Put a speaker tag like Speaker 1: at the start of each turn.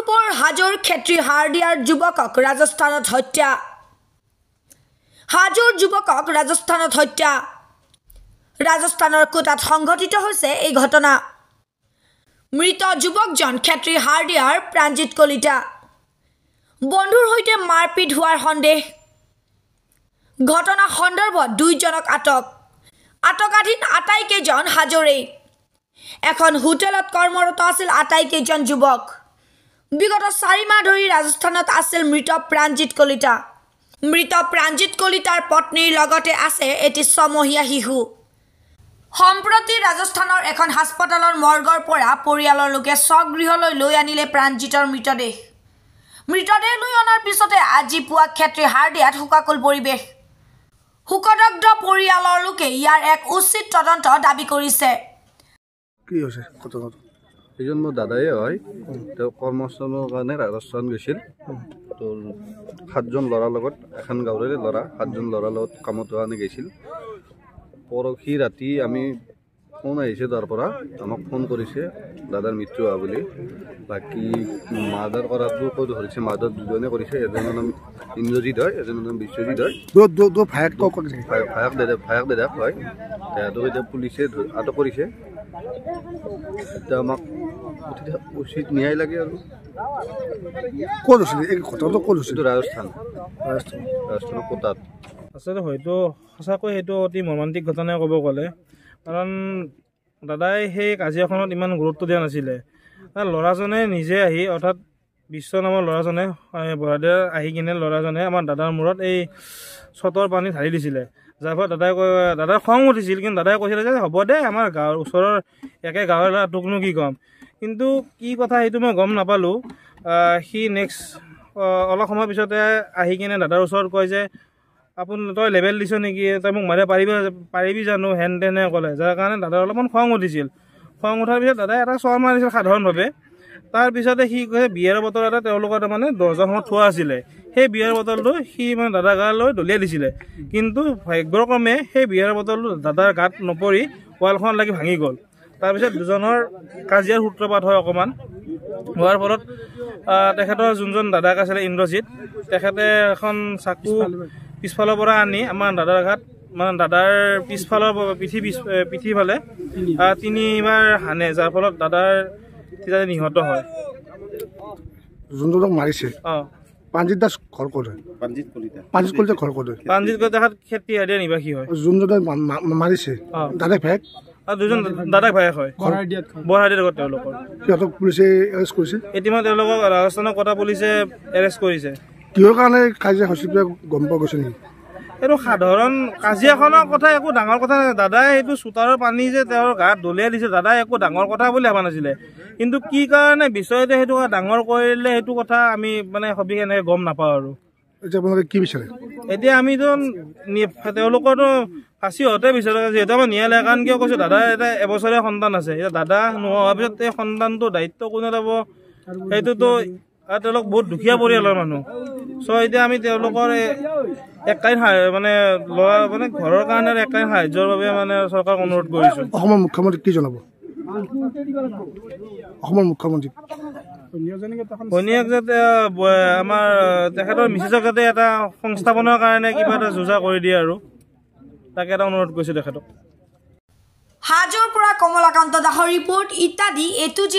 Speaker 1: বহৰমপুৰ হাজোৰ ক্ষেত্ৰী হাৰ্ডিয়াৰ যুৱকক ৰাজস্থানত হত্যা হাজোৰ যুৱকক ৰাজস্থানত হত্যা ৰাজস্থানৰ কোটাত সংঘটিত হৈছে এই ঘটনা মৃত যুৱকজন ক্ষেত্ৰী হাৰ্ডিয়াৰ প্ৰাঞ্জিত কলিতা বন্ধুৰ হৈতে মাৰপিট হোৱাৰ সন্দেহ ঘটনা সন্দৰ্ভত দুইজনক আটকাধীন আটাইকেইজন হাজোৰে এখন হোটেলত কৰ্মৰত আছিল আটাইকেইজন যুৱক বিগত 4 মাহ ধৰি ৰাজস্থানত আছিল মৃত প্ৰাঞ্জিত কলিতাৰ পত্নীৰ লগতে আছে এটি 6 মহীয়া শিশু সম্প্ৰতি ৰাজস্থানৰ এখন হাস্পতালৰ মৰ্গৰ পৰা পৰিয়ালৰ লোকে স্বগৃহলৈ লৈ আনিলে প্ৰাঞ্জিতৰ মৃতদেহ লৈ অনাৰ পিছতে আজি পুৱা ক্ষেত্ৰী হাৰ্ডিয়াত শোকাকুল পৰিৱেশ শোকদগ্ধ পৰিয়ালৰ লোকে ইয়াৰ এক উচিত তদন্ত দাবী কৰিছে
Speaker 2: কি হৈছে ঘটনাটো
Speaker 3: এজন মোৰ দাদাই হয় তেওঁ কৰ্মস্থানৰ কাৰণে ৰাজস্থান গৈছিল তো 7জন ল'ৰাৰ লগত এখন গাঁৱৰে ল'ৰা 7জন ল'ৰাৰ লগত কামত কাৰণে গৈছিল পৰহি ৰাতি আমি ফোন আহিছে তাৰ পৰা আমাক ফোন কৰিছে দাদাৰ মৃত্যু হোৱা বুলি বাকী মাৰ্ডাৰ কৰাটো কৈ ধৰিছে মাৰ্ডাৰ দুজনে কৰিছে এজনৰ নাম ইন্দ্ৰজিৎ হয় এজনৰ নাম বিশ্বজিৎ হয় ভায়েক দেদাক হয় তেহেঁতক এতিয়া পুলিচে আটক কৰিছে এতিয়া আমাক উচিত ন্যায় লাগে আৰু
Speaker 2: ক'ত হৈছিল এই ঘটনাটো ক'ত হৈছিল
Speaker 3: ৰাজস্থানৰ কোটাত
Speaker 4: আচলতে হয়তো সঁচাকৈ সেইটো অতি মৰ্মান্তিক ঘটনাই ক'ব গ'লে কাৰণ দাদাই সেই কাজিয়াখনত ইমান গুৰুত্ব দিয়া নাছিলে ল'ৰাজনে নিজে আহি অৰ্থাৎ বিশ্ব নামৰ ল'ৰাজনে বৰাদিয়াৰ আহি কিনে ল'ৰাজনে আমাৰ দাদাৰ মূৰত এই চটৰ পানী ঢালি দিছিলে যাৰ ফলত দাদাৰ খং উঠিছিল কিন্তু দাদাই কৈছিলে যে হ'ব দে আমাৰ গাঁৱৰ ওচৰৰ একে গাঁৱৰ ল'ৰা তোকনো কি ক'ম কিন্তু কি কথা সেইটো মই গম নাপালোঁ সি নেক্সট অলপ সময়ৰ পিছতে আহি কিনে দাদাৰ ওচৰত কয় যে তই লেবেল দিছ নেকি তই মোক মাৰিব পাৰিবি জানো হেন তেনে ক'লে যাৰ কাৰণে দাদাৰ অলপমান খং উঠিছিল খং উঠাৰ পিছত দাদাই এটা চৰ মাৰিছিল সাধাৰণভাৱে তাৰপিছতে সি কৈছে বিয়াৰ বটল এটা তেওঁলোকৰ তাৰমানে দৰ্জাখনত থোৱা আছিলে সেই বিয়াৰ বটলটো সি মানে দাদাৰ গালৈ দলিয়াই দিছিলে কিন্তু ভাগ্যক্ৰমে সেই বিয়াৰ বটলটো দাদাৰ গাত নপৰি ৱালখন লাগি ভাঙি গ'ল তাৰপিছত দুজনৰ কাজিয়াৰ সূত্ৰপাত হয় অকণমান হোৱাৰ ফলত তেখেতৰ যোনজন দাদাক আছিলে ইন্দ্ৰজিৎ তেখেতে এখন চাকু পিছফালৰ পৰা আনি আমাৰ দাদাৰ গাত মানে দাদাৰ পিছফালৰ পিঠিফালে 3বাৰ হানে যাৰ ফলত দাদাৰ তেতিয়া নিহত হয়
Speaker 2: যোনজনক মাৰিছে প্ৰাঞ্জিত দাস ঘৰ ক'ত হয় প্ৰাঞ্জিত কলিতা ঘৰ ক'ত হয়
Speaker 4: প্ৰাঞ্জিত কলিতা ক্ষেত্ৰী হাৰ্ডিয়াৰ নিবাসী হয়
Speaker 2: যোনজনে মাৰিছে দাদাক ভায়েক
Speaker 4: দুজন দাদাক ভায়েক হয় বৰহাদিয়াত ঘৰ তেওঁলোকৰ
Speaker 2: সিহঁতক পুলিচে এৰেষ্ট কৰিছে
Speaker 4: ইতিমধ্যে তেওঁলোকক ৰাজস্থানৰ কটা পুলিচে এৰেষ্ট কৰিছে
Speaker 2: কিহৰ কাৰণে কাজিয়া হৈছিল গম পোৱা গৈছে নেকি
Speaker 4: এইটো সাধাৰণ কাজিয়াখনৰ কথা একো ডাঙৰ কথা নাই দাদাই সেইটো চোতাৰৰ পানী যে তেওঁৰ গাত দলিয়াই দিছে দাদাই একো ডাঙৰ কথা বুলি ভাবা নাছিলে কিন্তু কি কাৰণে বিষয়তে সেইটো ডাঙৰ কৰিলে সেইটো কথা আমি মানে সবিশেষ এনেকৈ গম নাপাওঁ আৰু
Speaker 2: এতিয়া আপোনালোকে কি বিচাৰে
Speaker 4: এতিয়া আমিতো তেওঁলোকৰতো ফাঁচি হওঁতে বিচাৰোঁ যিহেতু আমাৰ ন্যায়ালয় কাৰণ কিয় কৈছোঁ দাদাৰ এটা এবছৰীয়া সন্তান আছে এতিয়া দাদা নোহোৱাৰ পিছত এই সন্তানটোৰ দায়িত্ব কোনে ল'ব সেইটোতো তেওঁলোক বহুত দুখীয়া পৰিয়ালৰ মানুহ চ' এতিয়া আমি তেওঁলোকৰ এককালীন মানে ল'ৰা মানে ঘৰৰ কাৰণে এককালীন সাহায্যৰ বাবে মানে চৰকাৰক অনুৰোধ কৰিছোঁ
Speaker 2: অসমৰ মুখ্যমন্ত্ৰীক কি জনাব অসমৰ মুখ্যমন্ত্ৰীক
Speaker 4: ঘৈণীয়েক যাতে আমাৰ তেখেতৰ মিছেছক যাতে এটা সংস্থাপনৰ কাৰণে কিবা এটা যোজা কৰি দিয়ে আৰু তাকে এটা অনুৰোধ কৰিছোঁ তেখেতক
Speaker 1: হাজোৰ পৰা কমলাকান্ত দাসৰ ৰিপৰ্ট ইত্যাদি A to Z